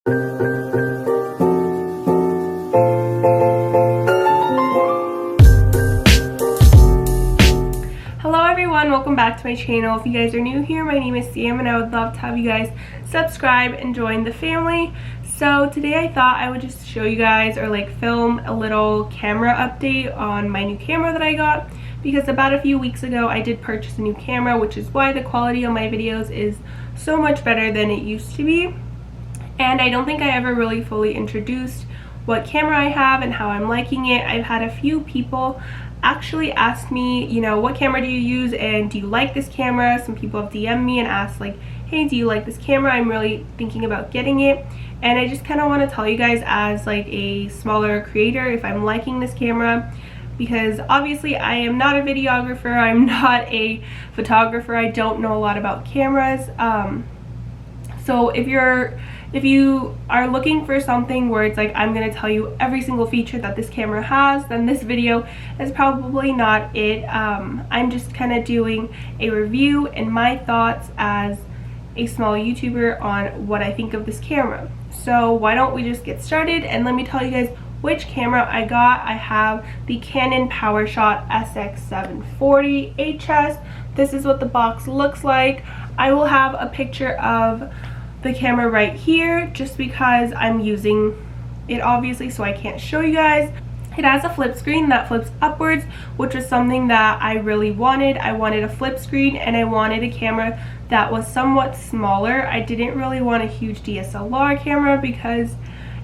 Hello everyone, welcome back to my channel. If you guys are new here, my name is Sam and I would love to have you guys subscribe and join the family. So today I thought I would just show you guys or like film a little camera update on my new camera that I got, because about a few weeks ago I did purchase a new camera, which is why the quality of my videos is so much better than it used to be. And I don't think I ever really fully introduced what camera I have and how I'm liking it. I've had a few people actually ask me, you know, what camera do you use and do you like this camera? Some people have DM'd me and asked like, hey, do you like this camera? I'm really thinking about getting it. And I just kind of want to tell you guys as like a smaller creator if I'm liking this camera, because obviously I am not a videographer, I'm not a photographer, I don't know a lot about cameras. So if you are looking for something where it's like I'm going to tell you every single feature that this camera has, then this video is probably not it. I'm just kind of doing a review and my thoughts as a small YouTuber on what I think of this camera. So why don't we just get started and let me tell you guys which camera I got. I have the Canon Powershot SX740 HS. This is what the box looks like. I will have a picture of the camera right here just because I'm using it obviously, so I can't show you guys. It has a flip screen that flips upwards, which was something that I really wanted. I wanted a flip screen and I wanted a camera that was somewhat smaller. I didn't really want a huge DSLR camera because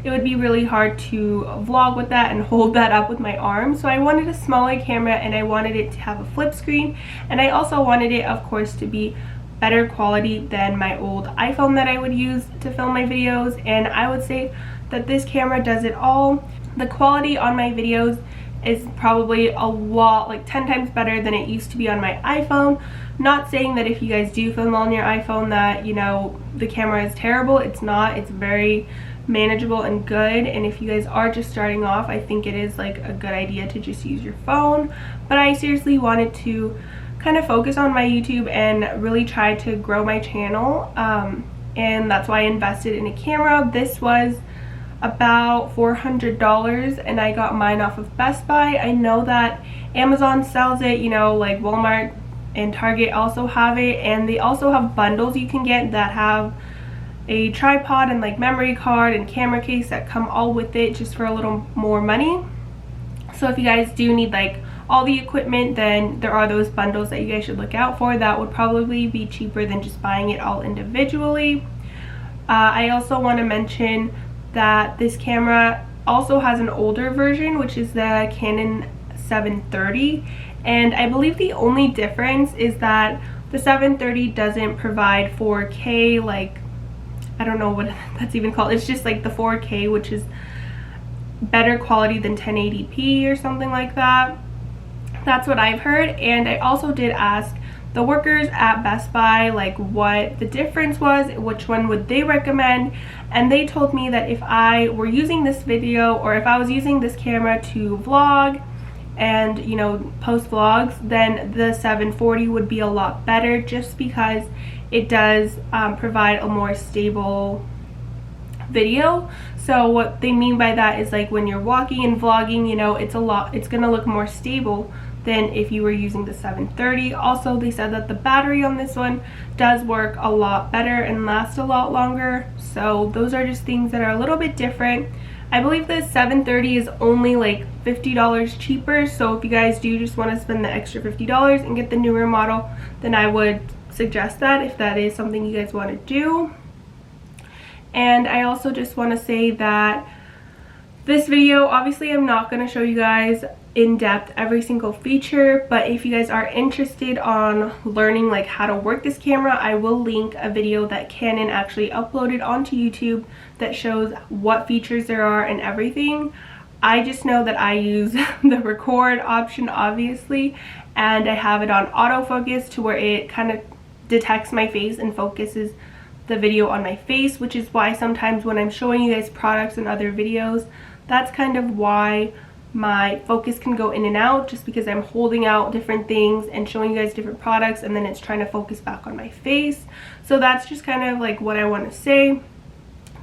it would be really hard to vlog with that and hold that up with my arm. So I wanted a smaller camera and I wanted it to have a flip screen, and I also wanted it, of course, to be better quality than my old iPhone that I would use to film my videos. And I would say that this camera does it all. The quality on my videos is probably a lot, like 10 times better than it used to be on my iPhone. Not saying that if you guys do film on your iPhone that, you know, the camera is terrible. It's not. It's very manageable and good, and if you guys are just starting off, I think it is like a good idea to just use your phone. But I seriously wanted to kind of focus on my YouTube and really try to grow my channel, and that's why I invested in a camera. This was about $400 and I got mine off of Best Buy. I know that Amazon sells it, you know, like Walmart and Target also have it, and they also have bundles you can get that have a tripod and like memory card and camera case that come all with it just for a little more money. So if you guys do need like all the equipment, then there are those bundles that you guys should look out for. That would probably be cheaper than just buying it all individually. I also want to mention that this camera also has an older version, which is the Canon 730, and I believe the only difference is that the 730 doesn't provide 4K, like I don't know what that's even called. It's just like the 4K, which is better quality than 1080p or something like that. That's what I've heard. And I also did ask the workers at Best Buy like what the difference was, which one would they recommend, and they told me that if I were using this video or if I was using this camera to vlog and, you know, post vlogs, then the 740 would be a lot better, just because it does provide a more stable video. So what they mean by that is like when you're walking and vlogging, you know, it's gonna look more stable than if you were using the 730. Also, they said that the battery on this one does work a lot better and last a lot longer. So those are just things that are a little bit different. I believe the 730 is only like $50 cheaper, so if you guys do just want to spend the extra $50 and get the newer model, then I would suggest that if that is something you guys want to do. And I also just want to say that this video, obviously I'm not going to show you guys in depth every single feature, but if you guys are interested on learning like how to work this camera, I will link a video that Canon actually uploaded onto YouTube that shows what features there are and everything. I just know that I use the record option obviously, and I have it on autofocus to where it kind of detects my face and focuses the video on my face, which is why sometimes when I'm showing you guys products and other videos, that's kind of why my focus can go in and out, just because I'm holding out different things and showing you guys different products and then it's trying to focus back on my face. So that's just kind of like what I want to say.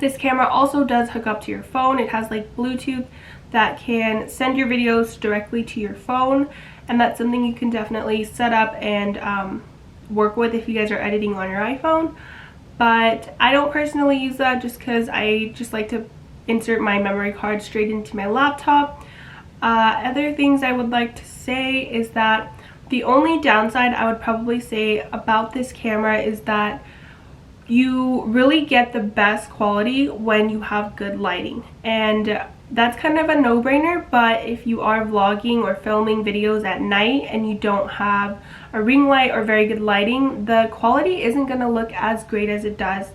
This camera also does hook up to your phone. It has like Bluetooth that can send your videos directly to your phone, and that's something you can definitely set up and work with if you guys are editing on your iPhone. But I don't personally use that just because I just like to insert my memory card straight into my laptop. Other things I would like to say is that the only downside I would probably say about this camera is that you really get the best quality when you have good lighting, and that's kind of a no-brainer. But if you are vlogging or filming videos at night and you don't have a ring light or very good lighting, the quality isn't going to look as great as it does.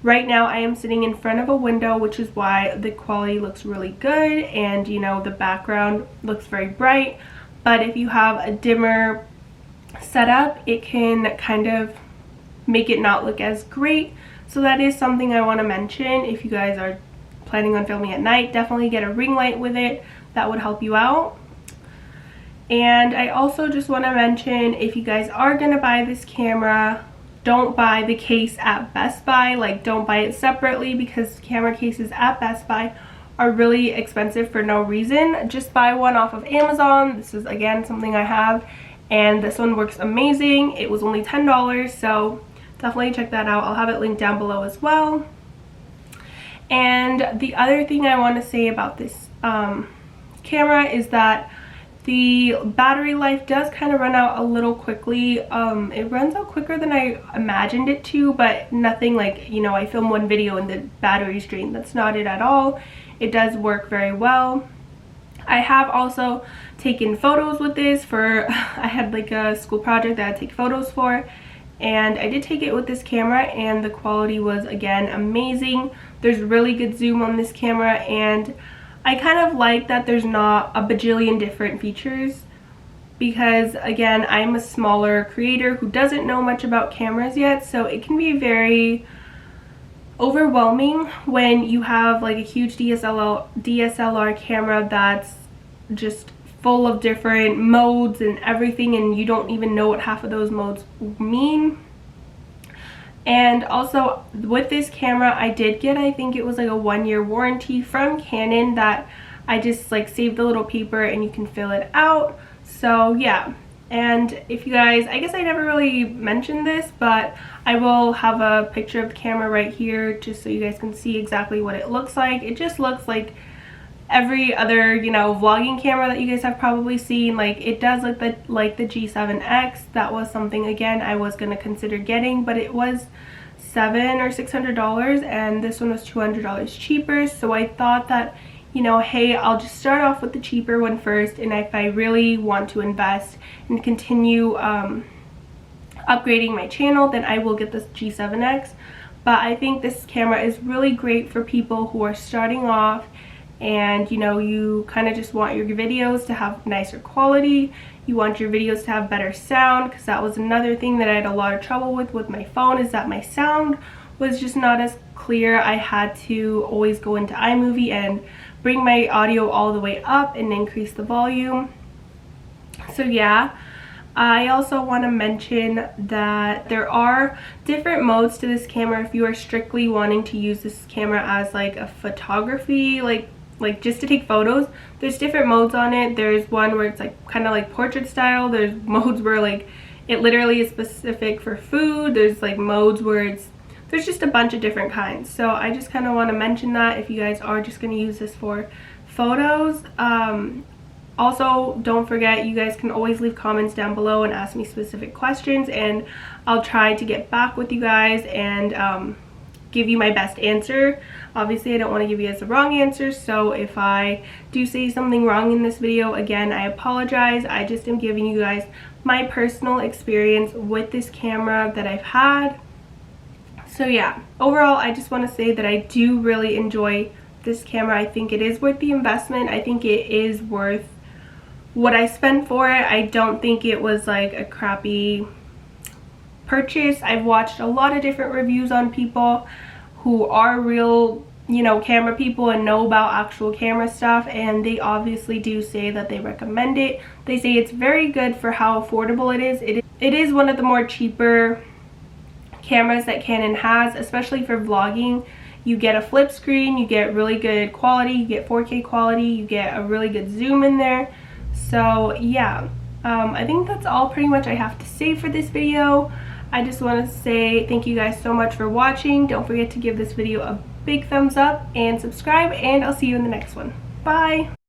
Right now I am sitting in front of a window, which is why the quality looks really good, and you know, the background looks very bright. But if you have a dimmer setup, it can kind of make it not look as great. So that is something I want to mention. If you guys are planning on filming at night, definitely get a ring light with it. That would help you out. And I also just want to mention, if you guys are going to buy this camera, don't buy the case at Best Buy. Like, don't buy it separately, because camera cases at Best Buy are really expensive for no reason. Just buy one off of Amazon. This is again something I have, and this one works amazing. It was only $10, so definitely check that out. I'll have it linked down below as well. And the other thing I want to say about this camera is that the battery life does kind of run out a little quickly. It runs out quicker than I imagined it to, but nothing like, you know, I film one video and the battery's drained. That's not it at all. It does work very well. I have also taken photos with this for, I had like a school project that I had to take photos for, and I did take it with this camera, and the quality was again amazing. There's really good zoom on this camera, and I kind of like that there's not a bajillion different features, because again, I'm a smaller creator who doesn't know much about cameras yet, so it can be very overwhelming when you have like a huge DSLR camera that's just full of different modes and everything, and you don't even know what half of those modes mean. And also with this camera, I did get, I think it was like a 1-year warranty from Canon that I just like saved the little paper and you can fill it out. So yeah. And if you guys, I guess I never really mentioned this, but I will have a picture of the camera right here just so you guys can see exactly what it looks like. It just looks like every other, you know, vlogging camera that you guys have probably seen. Like, it does look like the G7X. That was something again I was gonna consider getting, but it was $700 or $600, and this one was $200 cheaper. So I thought that, you know, hey, I'll just start off with the cheaper one first, and if I really want to invest and continue upgrading my channel, then I will get this G7X. But I think this camera is really great for people who are starting off, and you know, you kind of just want your videos to have nicer quality. You want your videos to have better sound, because that was another thing that I had a lot of trouble with my phone, is that my sound was just not as clear. I had to always go into iMovie and bring my audio all the way up and increase the volume. So yeah. I also want to mention that there are different modes to this camera if you are strictly wanting to use this camera as like a photography, like just to take photos. There's different modes on it. There's one where it's like kind of like portrait style. There's modes where like it literally is specific for food. There's like modes where there's just a bunch of different kinds. So I just kind of want to mention that if you guys are just going to use this for photos. Also, don't forget, you guys can always leave comments down below and ask me specific questions, and I'll try to get back with you guys and give you my best answer. Obviously, I don't want to give you guys the wrong answer, so if I do say something wrong in this video, again, I apologize. I just am giving you guys my personal experience with this camera that I've had. So yeah, overall, I just want to say that I do really enjoy this camera. I think it is worth the investment. I think it is worth what I spent for it. I don't think it was like a crappy purchase. I've watched a lot of different reviews on people who are real, you know, camera people and know about actual camera stuff, and they obviously do say that they recommend it. They say it's very good for how affordable it is. It is one of the more cheaper cameras that Canon has, especially for vlogging. You get a flip screen, you get really good quality, you get 4K quality, you get a really good zoom in there. So yeah, I think that's all pretty much I have to say for this video. I just want to say thank you guys so much for watching. Don't forget to give this video a big thumbs up and subscribe, and I'll see you in the next one. Bye!